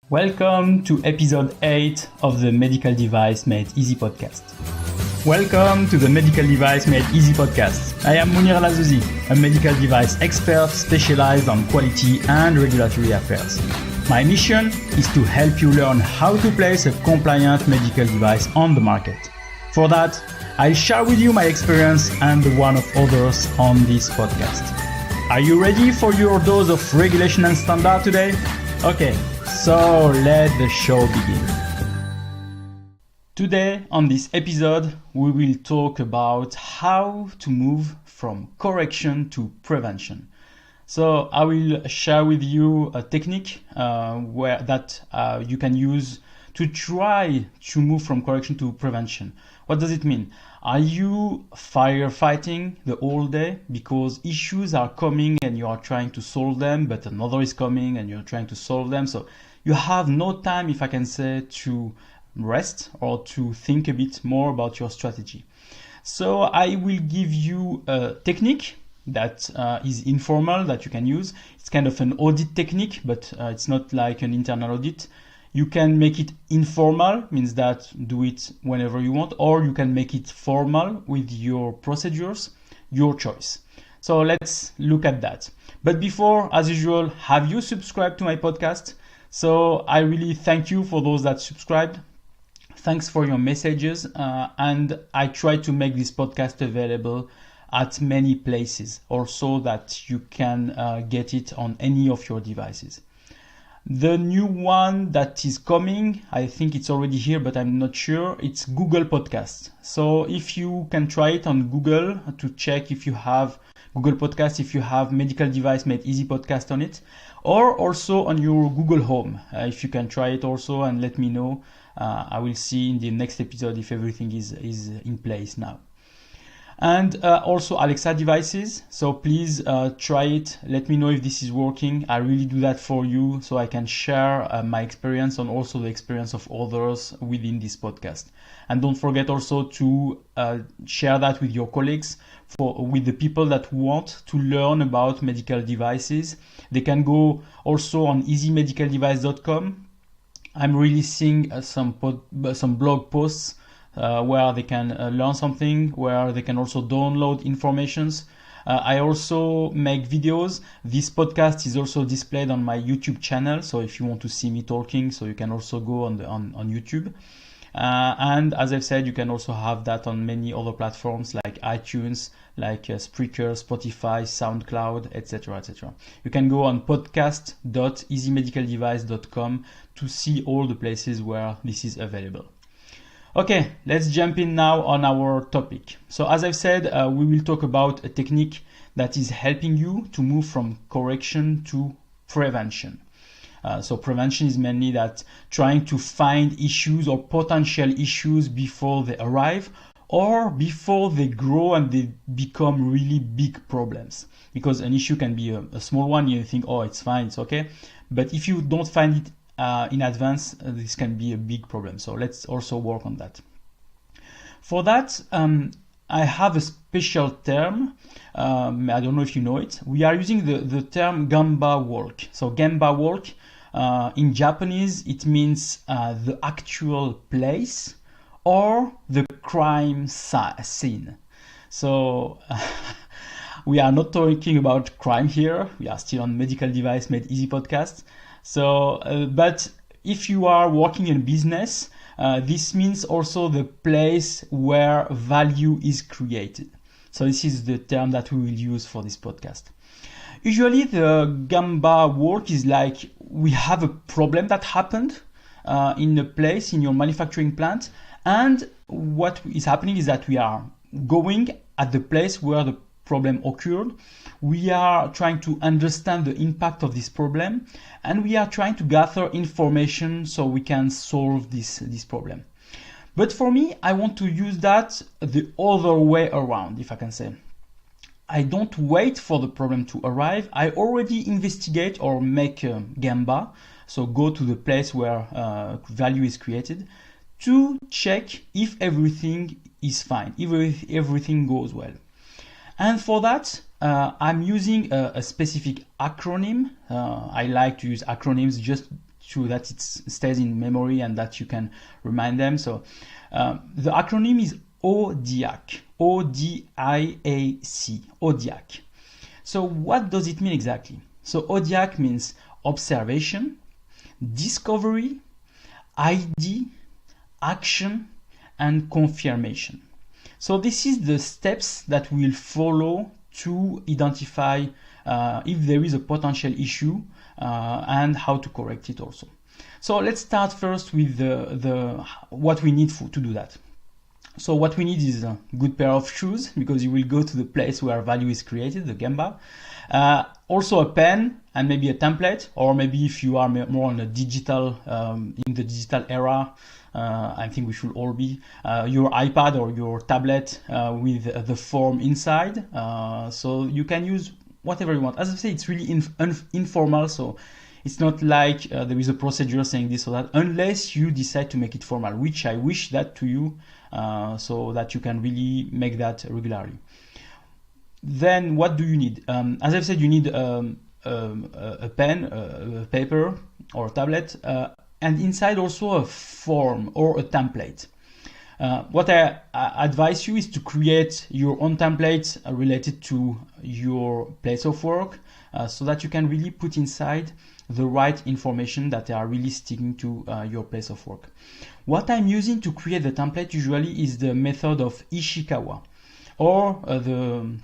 Welcome to episode 8 of the Medical Device Made Easy podcast. Welcome to the Medical Device Made Easy podcast. I am Munir Lazouzi, a medical device expert specialized on quality and regulatory affairs. My mission is to help you learn how to place a compliant medical device on the market. For that, I'll share with you my experience and the one of others on this podcast. Are you ready for your dose of regulation and standard today? Okay, so let the show begin. Today on this episode, we will talk about how to move from correction to prevention. So I will share with you a technique that you can use to try to move from correction to prevention. What does it mean? Are you firefighting the whole day because issues are coming and you are trying to solve them, but another is coming and you're trying to solve them? So you have no time, if I can say, to rest or to think a bit more about your strategy. So I will give you a technique that is informal that you can use. It's kind of an audit technique, but it's not like an internal audit. You can make it informal, means that do it whenever you want, or you can make it formal with your procedures, your choice. So let's look at that. But before, as usual, have you subscribed to my podcast? So I really thank you for those that subscribed. Thanks for your messages. And I try to make this podcast available at many places, also that you can get it on any of your devices. The new one that is coming, I think it's already here, but I'm not sure. It's Google Podcast. So if you can try it on Google to check if you have Google Podcast, if you have Medical Device Made Easy podcast on it, or also on your Google Home. If you can try it also and let me know. I will see in the next episode if everything is in place now. And also Alexa devices. So please try it. Let me know if this is working. I really do that for you so I can share my experience and also the experience of others within this podcast. And don't forget also to share that with your colleagues, with the people that want to learn about medical devices. They can go also on easymedicaldevice.com. I'm releasing some blog posts where they can learn something, where they can also download informations. I also make videos. This podcast is also displayed on my YouTube channel. So if you want to see me talking, so you can also go on YouTube. And as I've said, you can also have that on many other platforms like iTunes, like Spreaker, Spotify, SoundCloud, etc., etc. You can go on podcast.easymedicaldevice.com to see all the places where this is available. Okay, let's jump in now on our topic. So as I've said, we will talk about a technique that is helping you to move from correction to prevention. So prevention is mainly that trying to find issues or potential issues before they arrive or before they grow and they become really big problems. Because an issue can be a small one, you think, oh, it's fine, it's okay. But if you don't find it in advance, this can be a big problem. So let's also work on that. For that, I have a special term. I don't know if you know it. We are using the term Gemba walk. So Gemba walk, in Japanese, it means the actual place or the crime scene. So we are not talking about crime here. We are still on Medical Device Made Easy podcast. So, but if you are working in business, this means also the place where value is created. So this is the term that we will use for this podcast. Usually the Gemba work is like we have a problem that happened in a place in your manufacturing plant, and what is happening is that we are going at the place where the problem occurred. We are trying to understand the impact of this problem, and we are trying to gather information so we can solve this problem. But for me, I want to use that the other way around, if I can say. I don't wait for the problem to arrive. I already investigate or make a Gemba, so go to the place where value is created to check if everything is fine, if everything goes well. And for that, I'm using a specific acronym. I like to use acronyms just that it stays in memory and that you can remind them. So the acronym is ODIAC, O-D-I-A-C, ODIAC. So what does it mean exactly? So ODIAC means observation, discovery, ID, action, and confirmation. So this is the steps that we'll follow to identify if there is a potential issue and how to correct it also. So let's start first with what we need to do that. So what we need is a good pair of shoes, because you will go to the place where value is created, the Gemba. Also a pen and maybe a template, or maybe if you are more on a digital, in the digital era, I think we should all be, your iPad or your tablet with the form inside. So you can use whatever you want. As I say, it's really informal, so it's not like there is a procedure saying this or that, unless you decide to make it formal, which I wish that to you, so that you can really make that regularly. Then what do you need? As I've said, you need a pen, a paper or a tablet, and inside also a form or a template. What I advise you is to create your own templates related to your place of work, so that you can really put inside the right information that are really sticking to your place of work. What I'm using to create the template usually is the method of Ishikawa, or the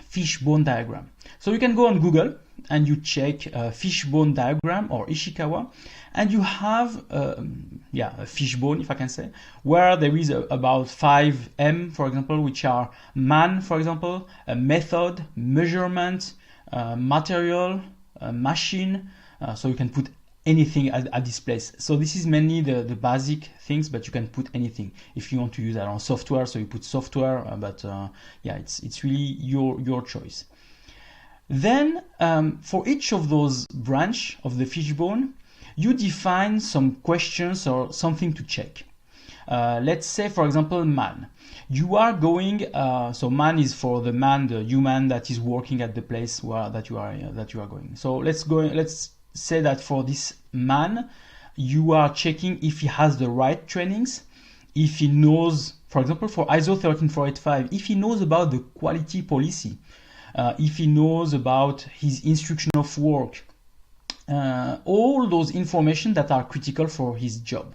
fishbone diagram. So you can go on Google and you check fishbone diagram or Ishikawa, and you have a fishbone, if I can say, where there is about 5 M, for example, which are man, for example, a method, measurement, material, machine. So you can put anything at this place. So this is mainly the basic things, but you can put anything if you want to use that on software. So you put software, but it's really your choice. Then for each of those branch of the fishbone, you define some questions or something to check. Let's say, for example, man. You are going. So man is for the man, the human that is working at the place that you are going. So let's say that for this man, you are checking if he has the right trainings, if he knows, for example, for ISO 13485, if he knows about the quality policy, if he knows about his instruction of work, all those information that are critical for his job.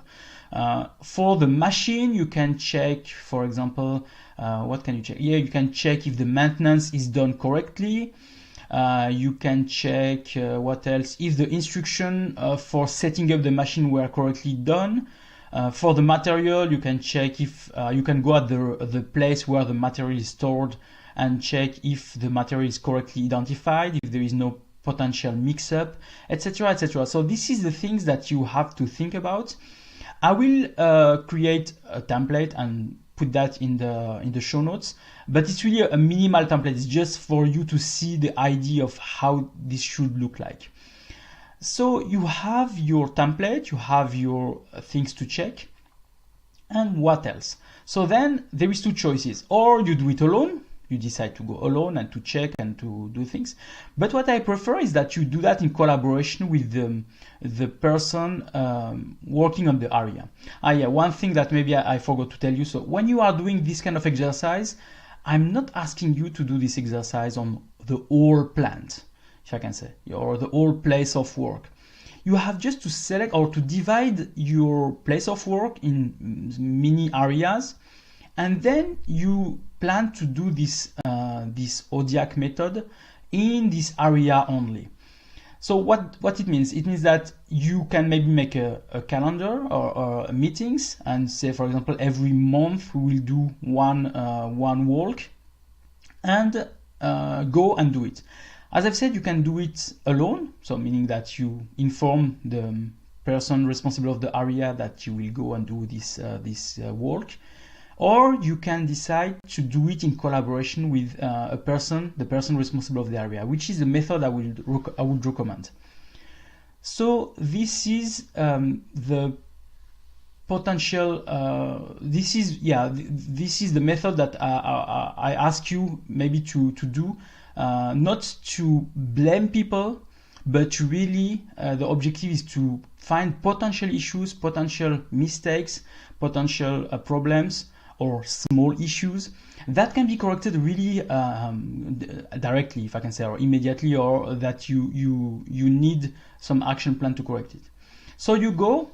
For the machine, you can check, for example, what can you check? Yeah, you can check if the maintenance is done correctly. You can check what else, if the instruction for setting up the machine were correctly done. For the material, you can check if you can go at the place where the material is stored and check if the material is correctly identified, if there is no potential mix-up, etc., etc. So this is the things that you have to think about. I will create a template and put that in the show notes, but it's really a minimal template. It's just for you to see the idea of how this should look like. So you have your template, you have your things to check, and what else? So then there is 2 choices. Or you do it alone, you decide to go alone and to check and to do things. But what I prefer is that you do that in collaboration with the person working on the area. One thing that maybe I forgot to tell you. So when you are doing this kind of exercise, I'm not asking you to do this exercise on the whole plant, if I can say, or the whole place of work. You have just to select or to divide your place of work in mini areas, and then you plan to do this ODIAC method in this area only. So what it means? It means that you can maybe make a calendar or meetings and say, for example, every month we will do one walk, and go and do it. As I've said, you can do it alone, so meaning that you inform the person responsible of the area that you will go and do this walk. Or you can decide to do it in collaboration with the person responsible of the area, which is the method I would recommend. So this is the potential. This is the method that I ask you maybe to do, not to blame people, but really the objective is to find potential issues, potential mistakes, potential problems, or small issues that can be corrected really directly, if I can say, or immediately, or that you need some action plan to correct it. So you go,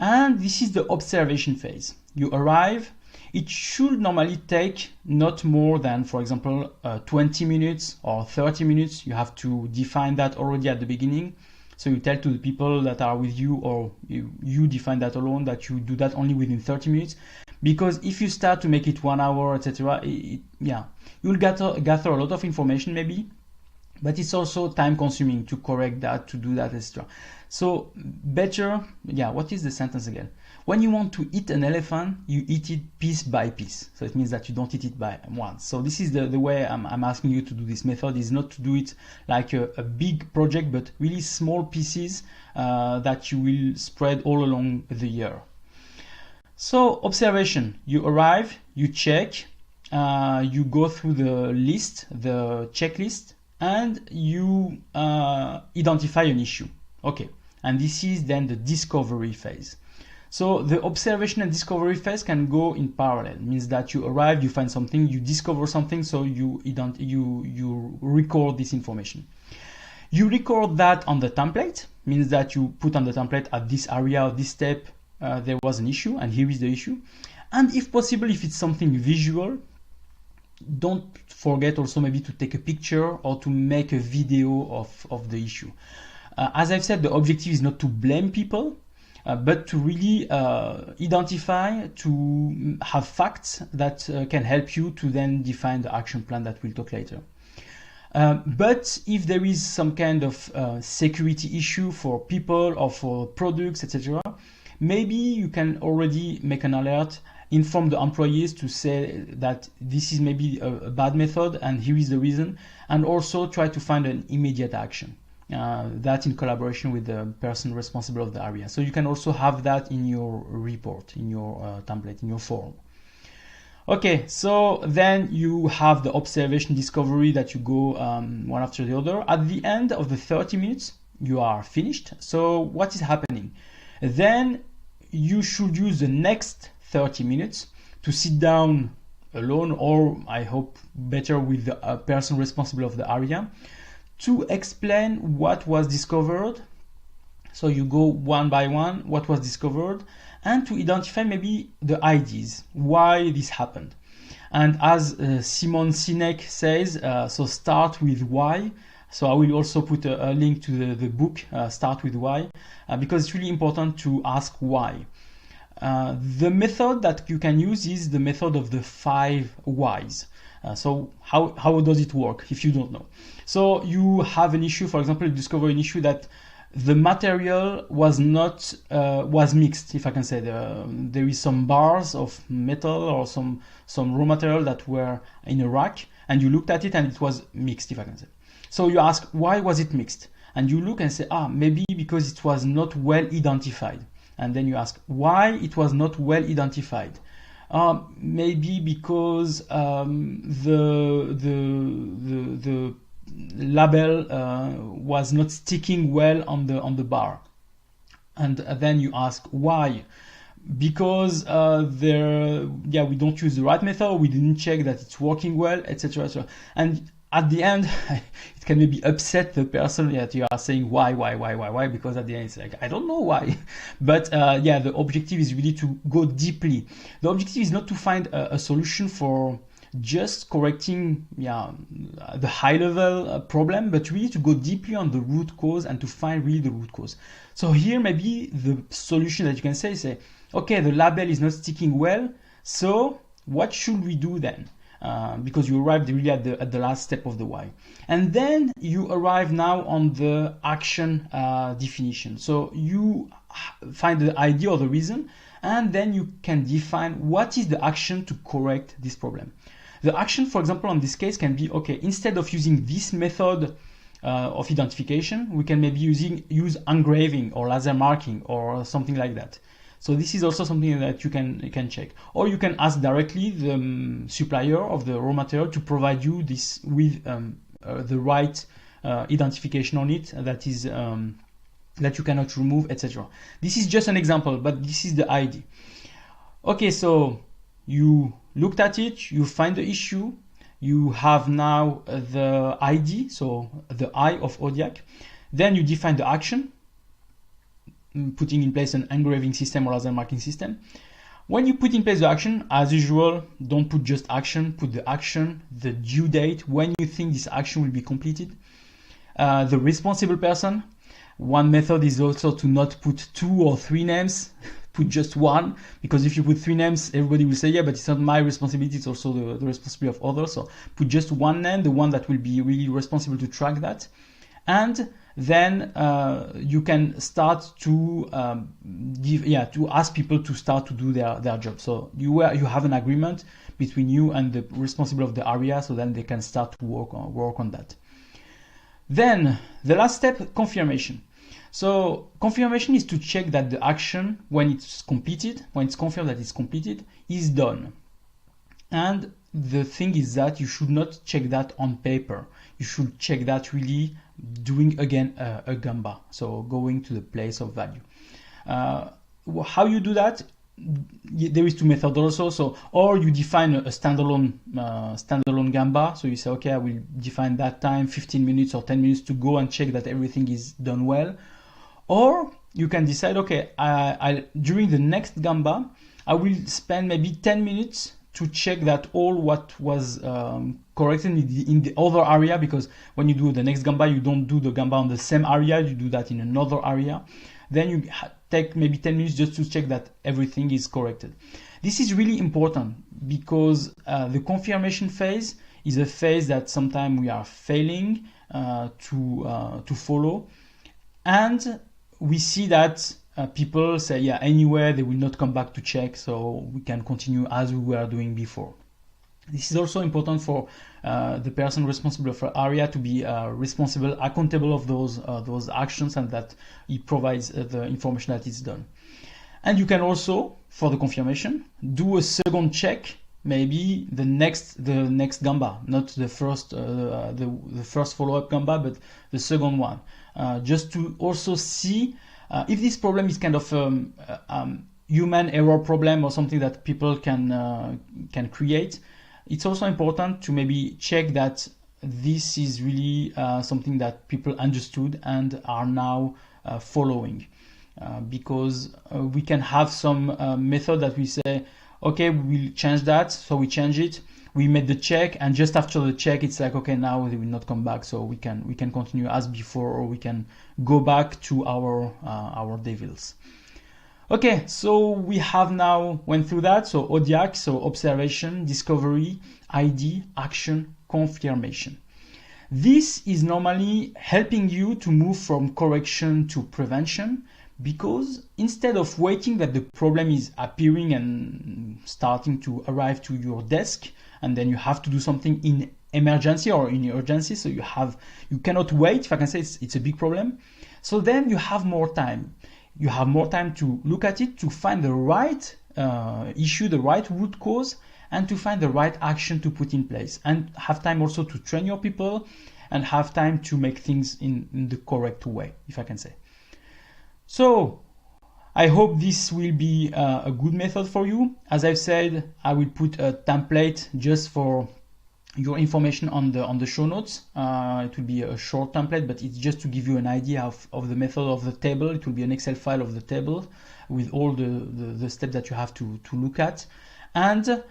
and this is the observation phase. You arrive. It should normally take not more than, for example, 20 minutes or 30 minutes. You have to define that already at the beginning. So you tell to the people that are with you, or you define that alone, that you do that only within 30 minutes. Because if you start to make it 1 hour, etc., you'll gather a lot of information maybe, but it's also time consuming to correct that, to do that, etc. So better, what is the sentence again? When you want to eat an elephant, you eat it piece by piece. So it means that you don't eat it by once. So this is the way I'm asking you to do this method, is not to do it like a big project, but really small pieces that you will spread all along the year. So observation, you arrive, you check, you go through the list, the checklist, and you identify an issue. Okay, and this is then the discovery phase. So the observation and discovery phase can go in parallel. It means that you arrive, you find something, you discover something, so you record this information. You record that on the template, means that you put on the template at this area, of this step, there was an issue, and here is the issue. And if possible, if it's something visual, don't forget also maybe to take a picture or to make a video of the issue. As I've said, the objective is not to blame people, but to really identify, to have facts that can help you to then define the action plan that we'll talk later. But if there is some kind of security issue for people or for products, etc., maybe you can already make an alert, inform the employees to say that this is maybe a bad method and here is the reason, and also try to find an immediate action. That in collaboration with the person responsible of the area. So you can also have that in your report, in your template, in your form. Okay, so then you have the observation discovery that you go one after the other. At the end of the 30 minutes, you are finished. So what is happening? Then you should use the next 30 minutes to sit down alone, or I hope better with the person responsible of the area, to explain what was discovered. So you go one by one, what was discovered, and to identify maybe the ideas, why this happened. And as Simon Sinek says, so start with why. So I will also put a link to the book, Start with Why, because it's really important to ask why. The method that you can use is the method of the 5 whys. So how does it work if you don't know? So you have an issue, for example, you discover an issue that the material was not was mixed, if I can say. There is some bars of metal or some raw material that were in a rack, and you looked at it and it was mixed, if I can say. So you ask, why was it mixed? And you look and say, maybe because it was not well identified. And then you ask why it was not well identified. Maybe because the label was not sticking well on the bar. And then you ask why. Because we don't use the right method, we didn't check that it's working well, etc. etc. And at the end, it can maybe upset the person that you are saying why, because at the end it's like, I don't know why. But the objective is really to go deeply. The objective is not to find a solution for just correcting the high level problem, but really to go deeply on the root cause and to find really the root cause. So here maybe the solution that you can say, okay, the label is not sticking well, so what should we do then? Because you arrived really at the last step of the why. And then you arrive now on the action definition. So you find the idea or the reason, and then you can define what is the action to correct this problem. The action, for example, on this case can be, okay, instead of using this method of identification, we can maybe use engraving or laser marking or something like that. So this is also something that you can check. Or you can ask directly the supplier of the raw material to provide you this with the right identification on it that is that you cannot remove, etc. This is just an example, but this is the ID. Okay, so you looked at it, you find the issue, you have now the ID, so the I of ODIAC. Then you define the action, putting in place an engraving system or laser marking system. When you put in place the action, as usual, don't put just action, put the action, the due date, when you think this action will be completed, the responsible person. One method is also to not put 2 or 3 names, put just one, because if you put 3 names, everybody will say, yeah, but it's not my responsibility, it's also the responsibility of others. So put just one name, the one that will be really responsible to track that. And then you can start to to ask people to start to do their job. So you have an agreement between you and the responsible of the area, so then they can start to work on that. Then the last step, confirmation. So confirmation is to check that the action, when it's completed, when it's confirmed that it's completed, is done. And the thing is that you should not check that on paper. You should check that really doing again a Gamba, so going to the place of value. How you do that? There is 2 methods also. So, or you define a standalone Gamba. So you say, okay, I will define that time, 15 minutes or 10 minutes to go and check that everything is done well. Or you can decide, okay, during the next Gamba, I will spend maybe 10 minutes to check that all what was corrected in the other area, because when you do the next Gamba, you don't do the Gamba on the same area, you do that in another area. Then you take maybe 10 minutes just to check that everything is corrected. This is really important because the confirmation phase is a phase that sometimes we are failing to follow. And we see that people say, yeah, anyway, they will not come back to check, so we can continue as we were doing before. This is also important for the person responsible for area to be responsible, accountable of those actions, and that he provides the information that is done. And you can also, for the confirmation, do a second check, maybe the next Gamba, not the first follow-up Gamba, but the second one, just to also see if this problem is kind of human error problem or something that people can create. It's also important to maybe check that this is really something that people understood and are now following, because we can have some method that we say, okay, we'll change that, so we change it, we made the check, and just after the check it's like, okay, now they will not come back, so we can continue as before, or we can go back to our devils. Okay, so we have now went through that. So ODIAC, so observation, discovery, ID, action, confirmation. This is normally helping you to move from correction to prevention, because instead of waiting that the problem is appearing and starting to arrive to your desk, and then you have to do something in emergency or in urgency, so you cannot wait, if I can say it's a big problem. So then you have more time. You have more time to look at it, to find the right issue, the right root cause, and to find the right action to put in place, and have time also to train your people and have time to make things in the correct way, if I can say. So I hope this will be a good method for you. As I've said, I will put a template just for your information on the show notes. It will be a short template, but it's just to give you an idea of the method of the table. It will be an Excel file of the table with all the steps that you have to look at. And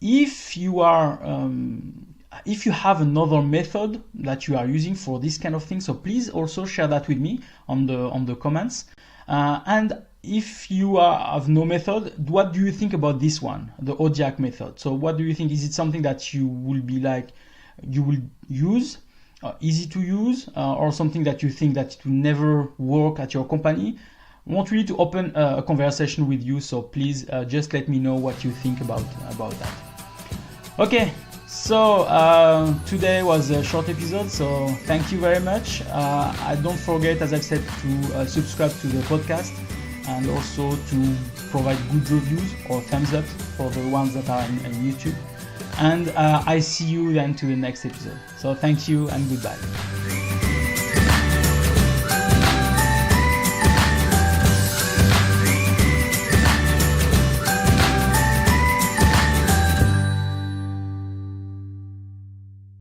if you have another method that you are using for this kind of thing, so please also share that with me on the comments. And if you have no method, what do you think about this one, the ODIAC method? So what do you think? Is it something that you will use, easy to use, or something that you think that it will never work at your company? I want really to open a conversation with you, so please just let me know what you think about that. Okay, so today was a short episode, so thank you very much. Don't forget, as I've said, to subscribe to the podcast, and also to provide good reviews or thumbs up for the ones that are on YouTube. And I see you then to the next episode. So thank you and goodbye.